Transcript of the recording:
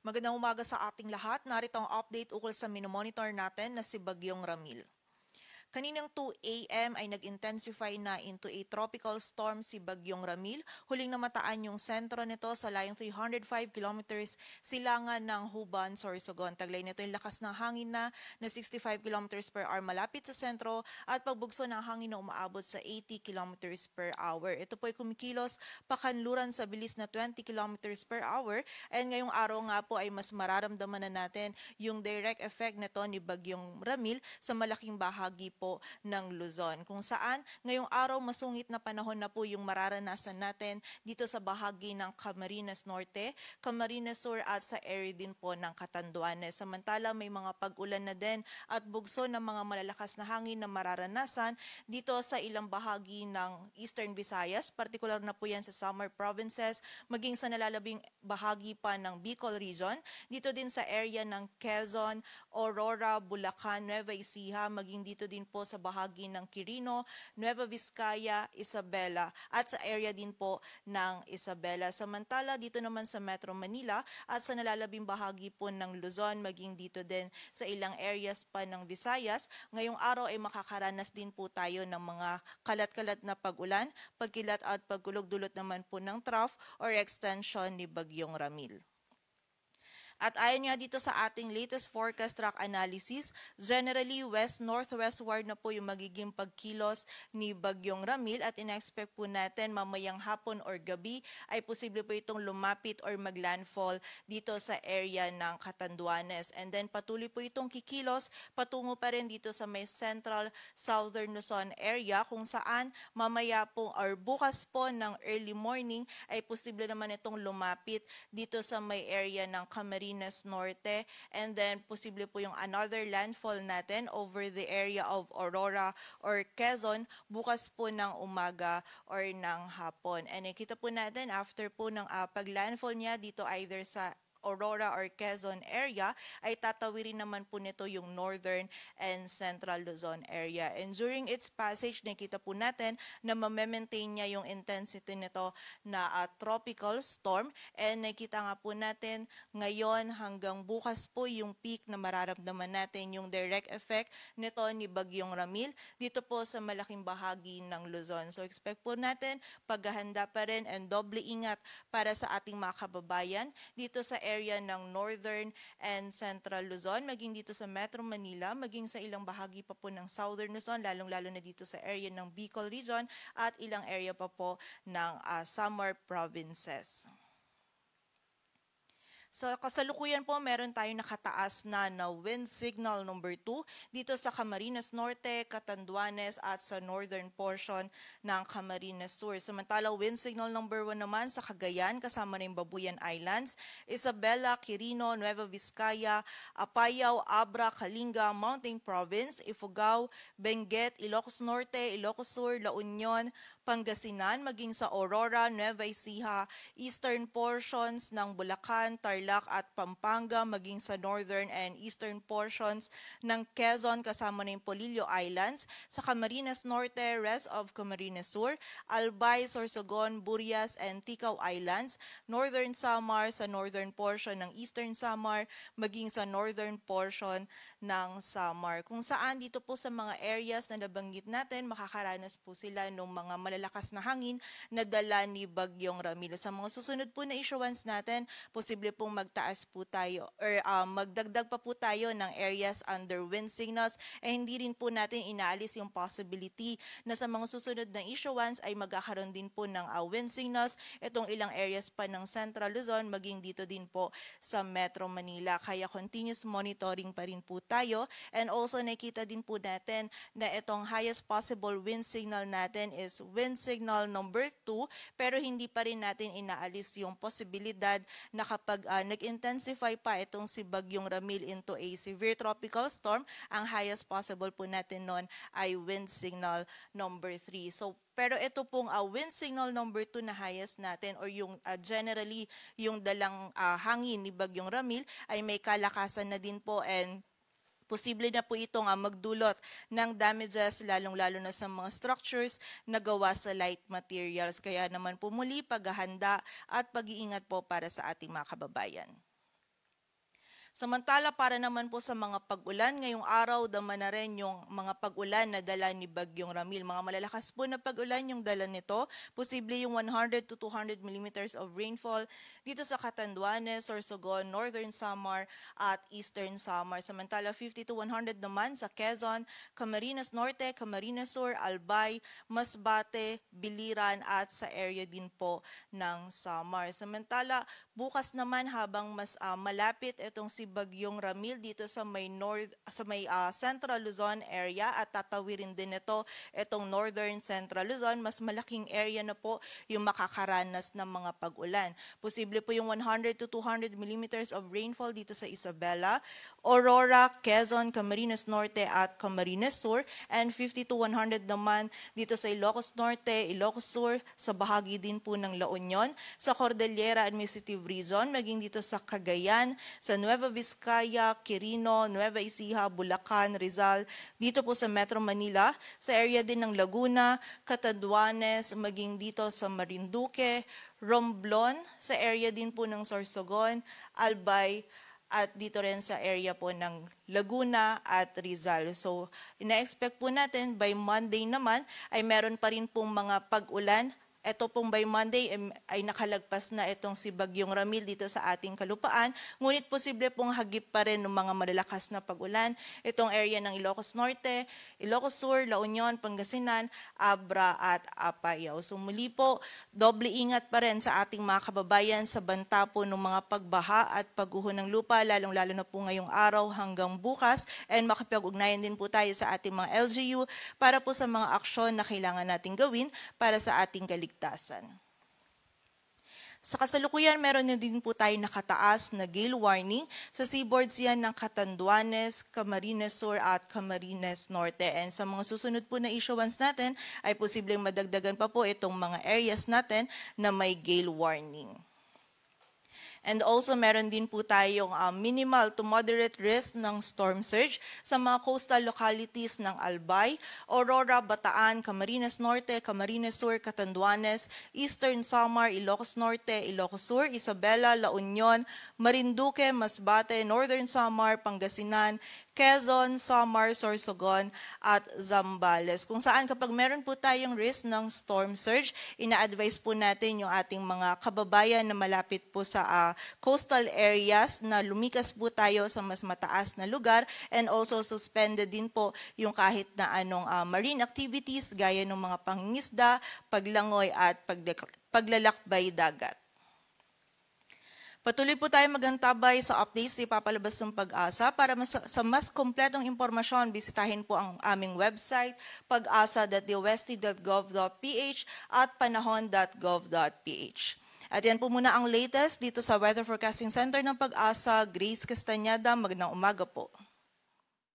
Magandang umaga sa ating lahat. Narito ang update ukol sa minomonitor natin na si Bagyong Ramil. Kaninang 2 a.m. ay nag-intensify na into a tropical storm si Bagyong Ramil. Huling namataan yung sentro nito sa layong 305 kilometers silangan ng Huban, Sorsogon. Taglay nito yung lakas ng hangin na 65 kilometers per hour malapit sa sentro at pagbugso ng hangin na umaabot sa 80 kilometers per hour. Ito po ay kumikilos pakanluran sa bilis na 20 kilometers per hour and ngayong araw nga po ay mas mararamdaman na natin yung direct effect nito ni Bagyong Ramil sa malaking bahagi po ng Luzon, kung saan ngayong araw masungit na panahon na po yung mararanasan natin dito sa bahagi ng Camarines Norte, Camarines Sur at sa area din po ng Catanduanes. Samantala may mga pag-ulan na din at bugso ng mga malalakas na hangin na mararanasan dito sa ilang bahagi ng Eastern Visayas, partikular na po yan sa Samar Provinces, maging sa nalalabing bahagi pa ng Bicol Region, dito din sa area ng Quezon, Aurora, Bulacan, Nueva Ecija, maging dito din po sa bahagi ng Quirino, Nueva Vizcaya, Isabela at sa area din po ng Isabela. Samantala dito naman sa Metro Manila at sa nalalabing bahagi po ng Luzon, maging dito din sa ilang areas pa ng Visayas, ngayong araw ay makakaranas din po tayo ng mga kalat-kalat na pag-ulan, pagkilat at pagkulog-dulot naman po ng trough or extension ni Bagyong Ramil. At ayon nga dito sa ating latest forecast track analysis, generally west-northwestward na po yung magiging pagkilos ni Bagyong Ramil at in-expect po natin mamayang hapon or gabi ay posible po itong lumapit or maglandfall dito sa area ng Catanduanes. And then patuloy po itong kikilos patungo pa rin dito sa may central southern Luzon area kung saan mamaya po or bukas po ng early morning ay posible naman itong lumapit dito sa may area ng Camarines Norte, and then posible po yung another landfall natin over the area of Aurora or Quezon bukas po ng umaga or ng hapon. And nakita po natin after po ng pag-landfall niya dito either sa Aurora or Quezon area ay tatawirin naman po nito yung northern and central Luzon area. And during its passage, nakita po natin na ma-maintain niya yung intensity nito na tropical storm. And nakita nga po natin ngayon hanggang bukas po yung peak na mararamdaman natin yung direct effect nito ni Bagyong Ramil dito po sa malaking bahagi ng Luzon. So expect po natin paghahanda pa rin and doble ingat para sa ating mga kababayan dito sa area ng Northern and Central Luzon, maging dito sa Metro Manila, maging sa ilang bahagi pa po ng Southern Luzon, lalong-lalo na dito sa area ng Bicol Region at ilang area pa po ng Samar Provinces. Sa kasalukuyan po, meron tayong nakataas na wind signal number 2 dito sa Camarines Norte, Catanduanes at sa northern portion ng Camarines Sur. Samantala, wind signal number 1 naman sa Cagayan kasama na yung Babuyan Islands, Isabela, Quirino, Nueva Vizcaya, Apayao, Abra, Kalinga, Mountain Province, Ifugao, Benguet, Ilocos Norte, Ilocos Sur, La Union, Pangasinan, maging sa Aurora, Nueva Ecija, eastern portions ng Bulacan, Tarlac at Pampanga, maging sa northern and eastern portions ng Quezon kasama na yung Polillo Islands, sa Camarines Norte, rest of Camarines Sur, Albay, Sorsogon, Burias and Ticao Islands, northern Samar sa northern portion ng eastern Samar, maging sa northern portion ng Samar. Kung saan dito po sa mga areas na nabanggit natin, makakaranas po sila ng mga malalakas na hangin na dala ni Bagyong Ramil. Sa mga susunod po na issuance natin, posible pong magtaas po tayo or magdagdag pa po tayo ng areas under wind signals hindi rin po natin inaalis yung possibility na sa mga susunod na issuance ay magkakaroon din po ng wind signals itong ilang areas pa ng Central Luzon maging dito din po sa Metro Manila. Kaya continuous monitoring pa rin po tayo and also nakita din po natin na itong highest possible wind signal natin is wind signal number 2 pero hindi pa rin natin inaalis yung posibilidad na kapag nag-intensify pa itong si Bagyong Ramil into a severe tropical storm, ang highest possible po natin nun ay wind signal number 3. So pero ito pong wind signal number 2 na highest natin or yung generally yung dalang hangin ni Bagyong Ramil ay may kalakasan na din po and posible na po itong magdulot ng damages lalong-lalo na sa mga structures na gawa sa light materials. Kaya naman po muli paghahanda at pag-iingat po para sa ating mga kababayan. Samantala para naman po sa mga pag-ulan, ngayong araw dama na rin yung mga pag-ulan na dala ni Bagyong Ramil. Mga malalakas po na pag-ulan yung dala nito. Posible yung 100 to 200 millimeters of rainfall dito sa Catanduanes, Sorsogon, Northern Samar at Eastern Samar. Samantala 50 to 100 naman sa Quezon, Camarines Norte, Camarines Sur, Albay, Masbate, Biliran at sa area din po ng Samar. Samantala bukas naman habang mas malapit itong si Bagyong Ramil dito sa may Central Luzon area at tatawirin din itong Northern Central Luzon, mas malaking area na po yung makakaranas ng mga pag-ulan. Posible po yung 100 to 200 millimeters of rainfall dito sa Isabela, Aurora, Quezon, Camarines Norte at Camarines Sur, and 50 to 100 naman dito sa Ilocos Norte, Ilocos Sur, sa bahagi din po ng La Union, sa Cordillera Administrative Region, maging dito sa Cagayan, sa Nueva Vizcaya, Quirino, Nueva Ecija, Bulacan, Rizal, dito po sa Metro Manila, sa area din ng Laguna, Catanduanes, maging dito sa Marinduque, Romblon, sa area din po ng Sorsogon, Albay, at dito rin sa area po ng Laguna at Rizal. So, ina-expect po natin by Monday naman ay meron pa rin pong mga pag-ulan. Ito pong by Monday ay nakalagpas na itong si Bagyong Ramil dito sa ating kalupaan. Ngunit posible pong hagip pa rin ng mga malalakas na pag-ulan. Itong area ng Ilocos Norte, Ilocos Sur, La Union, Pangasinan, Abra at Apayao. So muli po, doble ingat pa rin sa ating mga kababayan sa banta po ng mga pagbaha at pagguho ng lupa, lalong-lalo na po ngayong araw hanggang bukas. And makipag-ugnayan din po tayo sa ating mga LGU para po sa mga aksyon na kailangan nating gawin para sa ating kaligtasan. Sa kasalukuyan, meron na din po tayo nakataas na gale warning sa seaboards yan ng Catanduanes, Camarines Sur at Camarines Norte. And sa mga susunod po na issuance natin ay posibleng madagdagan pa po itong mga areas natin na may gale warning. And also, meron din po tayong minimal to moderate risk ng storm surge sa mga coastal localities ng Albay, Aurora, Bataan, Camarines Norte, Camarines Sur, Catanduanes, Eastern Samar, Ilocos Norte, Ilocos Sur, Isabela, La Union, Marinduque, Masbate, Northern Samar, Pangasinan, Quezon, Samar, Sorsogon, at Zambales. Kung saan kapag meron po tayong risk ng storm surge, ina-advise po natin yung ating mga kababayan na malapit po sa coastal areas na lumikas po tayo sa mas mataas na lugar, and also suspended din po yung kahit na anong marine activities gaya ng mga pangingisda, paglangoy at paglalakbay dagat. Patuloy po tayo magantabay sa updates na ipapalabas ng Pag-asa. Para sa mas kompletong impormasyon, bisitahin po ang aming website, pag-asa.dewesti.gov.ph at panahon.gov.ph. At yan po muna ang latest dito sa Weather Forecasting Center ng Pag-asa. Grace Castañeda, magandang umaga po.